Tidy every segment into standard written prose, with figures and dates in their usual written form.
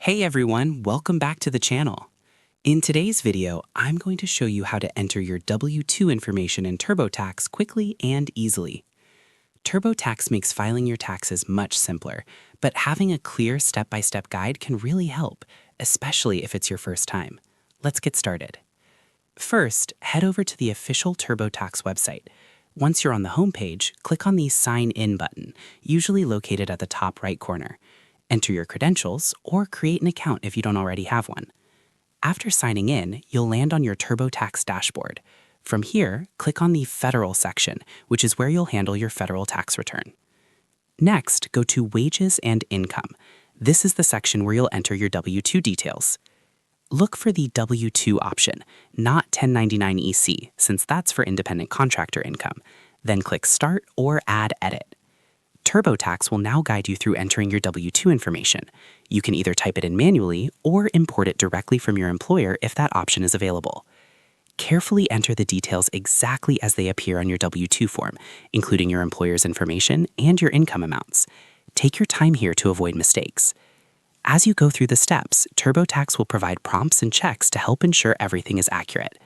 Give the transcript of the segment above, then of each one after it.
Hey everyone, welcome back to the channel. In today's video, I'm going to show you how to enter your W-2 information in Turbotax quickly and easily. Turbotax makes filing your taxes much simpler, but having a clear step-by-step guide can really help, especially if it's your first time. Let's get started. First, head over to the official Turbotax website. Once you're on the homepage, click on the Sign In button, usually located at the top right corner. Enter your credentials or create an account if you don't already have one. After signing in, you'll land on your Turbotax dashboard. From here, click on the Federal section, which is where you'll handle your federal tax return. Next, go to Wages and Income. This is the section where you'll enter your W-2 details. Look for the W-2 option, not 1099 EC, since that's for independent contractor income. Then click Start or Add Edit. Turbotax will now guide you through entering your W-2 information. You can either type it in manually or import it directly from your employer if that option is available. Carefully enter the details exactly as they appear on your W-2 form, including your employer's information and your income amounts. Take your time here to avoid mistakes. As you go through the steps, Turbotax will provide prompts and checks to help ensure everything is accurate.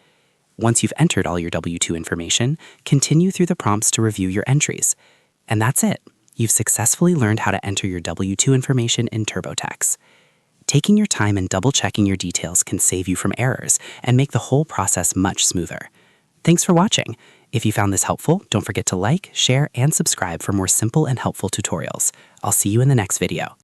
Once you've entered all your W-2 information, continue through the prompts to review your entries. And that's it. You've successfully learned how to enter your W-2 information in Turbotax. Taking your time and double-checking your details can save you from errors and make the whole process much smoother. Thanks for watching. If you found this helpful, don't forget to like, share, and subscribe for more simple and helpful tutorials. I'll see you in the next video.